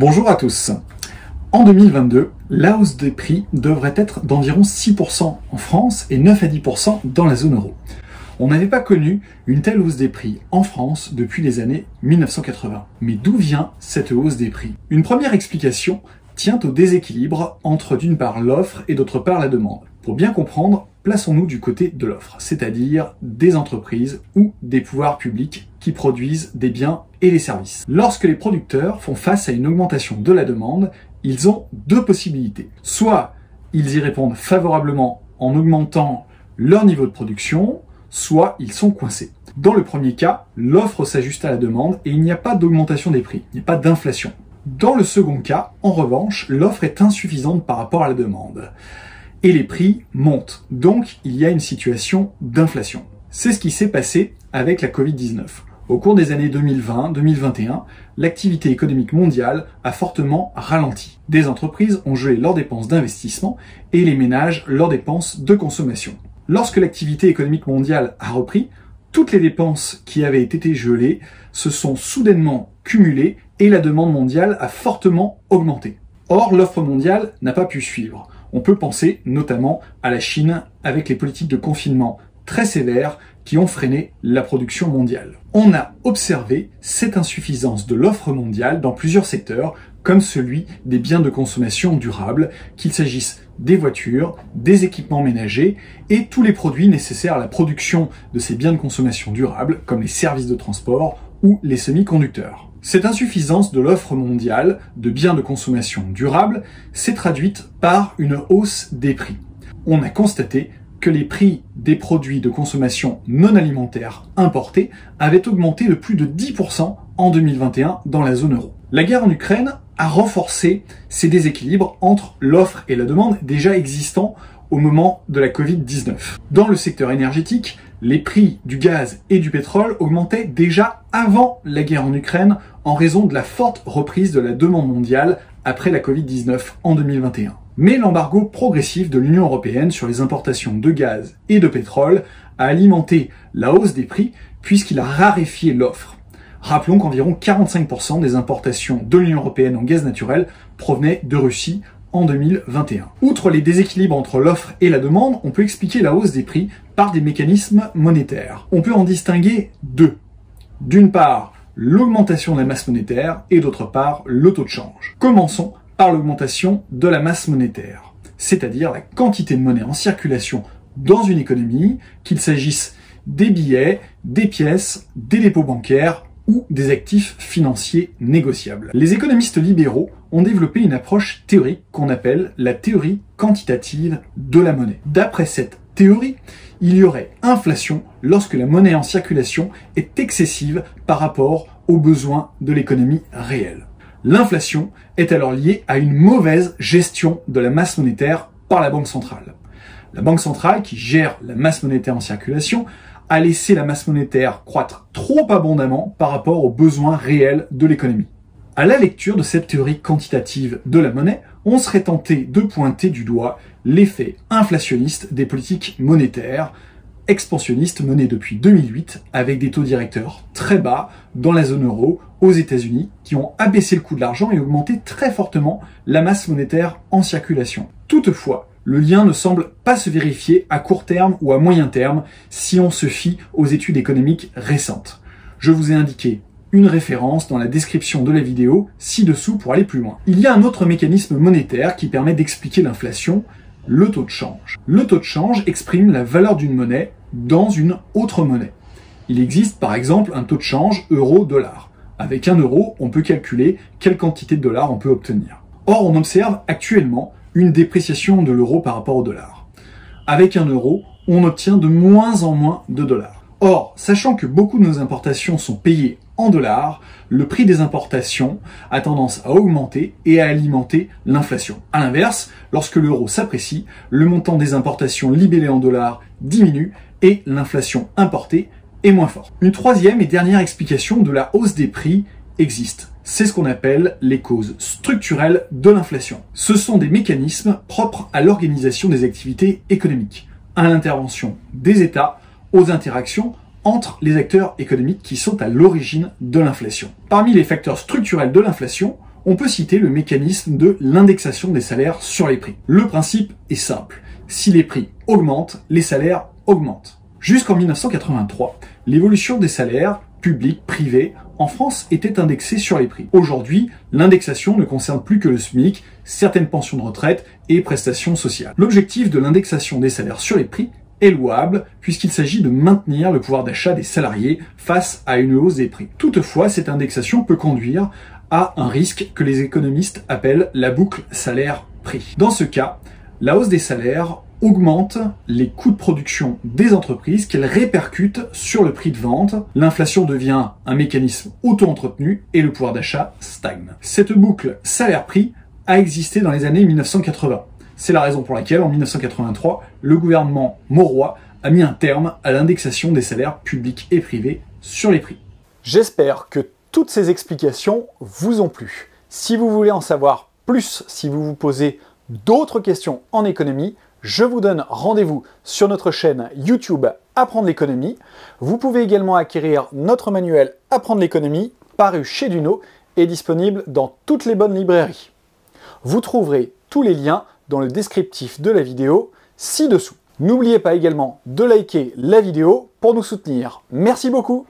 Bonjour à tous. En 2022, la hausse des prix devrait être d'environ 6% en France et 9 à 10% dans la zone euro. On n'avait pas connu une telle hausse des prix en France depuis les années 1980. Mais d'où vient cette hausse des prix? Une première explication tient au déséquilibre entre d'une part l'offre et d'autre part la demande. Pour bien comprendre, plaçons-nous du côté de l'offre, c'est-à-dire des entreprises ou des pouvoirs publics qui produisent des biens et des services. Lorsque les producteurs font face à une augmentation de la demande, ils ont deux possibilités. Soit ils y répondent favorablement en augmentant leur niveau de production, soit ils sont coincés. Dans le premier cas, l'offre s'ajuste à la demande et il n'y a pas d'augmentation des prix, il n'y a pas d'inflation. Dans le second cas, en revanche, l'offre est insuffisante par rapport à la demande. Et les prix montent. Donc, il y a une situation d'inflation. C'est ce qui s'est passé avec la Covid-19. Au cours des années 2020-2021, l'activité économique mondiale a fortement ralenti. Des entreprises ont gelé leurs dépenses d'investissement et les ménages leurs dépenses de consommation. Lorsque l'activité économique mondiale a repris, toutes les dépenses qui avaient été gelées se sont soudainement cumulées et la demande mondiale a fortement augmenté. Or, l'offre mondiale n'a pas pu suivre. On peut penser notamment à la Chine avec les politiques de confinement très sévères qui ont freiné la production mondiale. On a observé cette insuffisance de l'offre mondiale dans plusieurs secteurs, comme celui des biens de consommation durable, qu'il s'agisse des voitures, des équipements ménagers et tous les produits nécessaires à la production de ces biens de consommation durable, comme les services de transport ou les semi-conducteurs. Cette insuffisance de l'offre mondiale de biens de consommation durable s'est traduite par une hausse des prix. On a constaté que les prix des produits de consommation non alimentaires importés avaient augmenté de plus de 10% en 2021 dans la zone euro. La guerre en Ukraine a renforcé ces déséquilibres entre l'offre et la demande déjà existants au moment de la Covid-19. Dans le secteur énergétique, les prix du gaz et du pétrole augmentaient déjà avant la guerre en Ukraine en raison de la forte reprise de la demande mondiale après la Covid-19 en 2021. Mais l'embargo progressif de l'Union européenne sur les importations de gaz et de pétrole a alimenté la hausse des prix puisqu'il a raréfié l'offre. Rappelons qu'environ 45% des importations de l'Union européenne en gaz naturel provenaient de Russie en 2021. Outre les déséquilibres entre l'offre et la demande, on peut expliquer la hausse des prix par des mécanismes monétaires. On peut en distinguer deux. D'une part, l'augmentation de la masse monétaire et d'autre part, le taux de change. Commençons par l'augmentation de la masse monétaire, c'est-à-dire la quantité de monnaie en circulation dans une économie, qu'il s'agisse des billets, des pièces, des dépôts bancaires ou des actifs financiers négociables. Les économistes libéraux ont développé une approche théorique qu'on appelle la théorie quantitative de la monnaie. D'après cette théorie, il y aurait inflation lorsque la monnaie en circulation est excessive par rapport aux besoins de l'économie réelle. L'inflation est alors liée à une mauvaise gestion de la masse monétaire par la Banque centrale. La Banque centrale, qui gère la masse monétaire en circulation, a laissé la masse monétaire croître trop abondamment par rapport aux besoins réels de l'économie. À la lecture de cette théorie quantitative de la monnaie, on serait tenté de pointer du doigt l'effet inflationniste des politiques monétaires expansionnistes menées depuis 2008 avec des taux directeurs très bas dans la zone euro aux États-Unis qui ont abaissé le coût de l'argent et augmenté très fortement la masse monétaire en circulation. Toutefois, le lien ne semble pas se vérifier à court terme ou à moyen terme si on se fie aux études économiques récentes. Je vous ai indiqué une référence dans la description de la vidéo ci-dessous pour aller plus loin. Il y a un autre mécanisme monétaire qui permet d'expliquer l'inflation, le taux de change. Le taux de change exprime la valeur d'une monnaie dans une autre monnaie. Il existe par exemple un taux de change euro-dollar. Avec 1 euro, on peut calculer quelle quantité de dollars on peut obtenir. Or, on observe actuellement une dépréciation de l'euro par rapport au dollar. Avec 1 euro, on obtient de moins en moins de dollars. Or, sachant que beaucoup de nos importations sont payées en dollars, le prix des importations a tendance à augmenter et à alimenter l'inflation. À l'inverse, lorsque l'euro s'apprécie, le montant des importations libellées en dollars diminue et l'inflation importée est moins forte. Une troisième et dernière explication de la hausse des prix existe. C'est ce qu'on appelle les causes structurelles de l'inflation. Ce sont des mécanismes propres à l'organisation des activités économiques, à l'intervention des États, aux interactions entre les acteurs économiques qui sont à l'origine de l'inflation. Parmi les facteurs structurels de l'inflation, On peut citer le mécanisme de l'indexation des salaires sur les prix. Le principe est simple. Si les prix augmentent, les salaires augmentent. Jusqu'en 1983, l'évolution des salaires publics, privés, en France était indexée sur les prix. Aujourd'hui, l'indexation ne concerne plus que le SMIC, certaines pensions de retraite et prestations sociales. L'objectif de l'indexation des salaires sur les prix est louable puisqu'il s'agit de maintenir le pouvoir d'achat des salariés face à une hausse des prix. Toutefois, cette indexation peut conduire à un risque que les économistes appellent la boucle salaire-prix. Dans ce cas, la hausse des salaires augmente les coûts de production des entreprises qu'elles répercutent sur le prix de vente. L'inflation devient un mécanisme auto-entretenu et le pouvoir d'achat stagne. Cette boucle salaire-prix a existé dans les années 1980. C'est la raison pour laquelle, en 1983, le gouvernement Mauroy a mis un terme à l'indexation des salaires publics et privés sur les prix. J'espère que toutes ces explications vous ont plu. Si vous voulez en savoir plus, si vous vous posez d'autres questions en économie, je vous donne rendez-vous sur notre chaîne YouTube Apprendre l'économie. Vous pouvez également acquérir notre manuel Apprendre l'économie, paru chez Duno et disponible dans toutes les bonnes librairies. Vous trouverez tous les liens dans le descriptif de la vidéo ci-dessous. N'oubliez pas également de liker la vidéo pour nous soutenir. Merci beaucoup!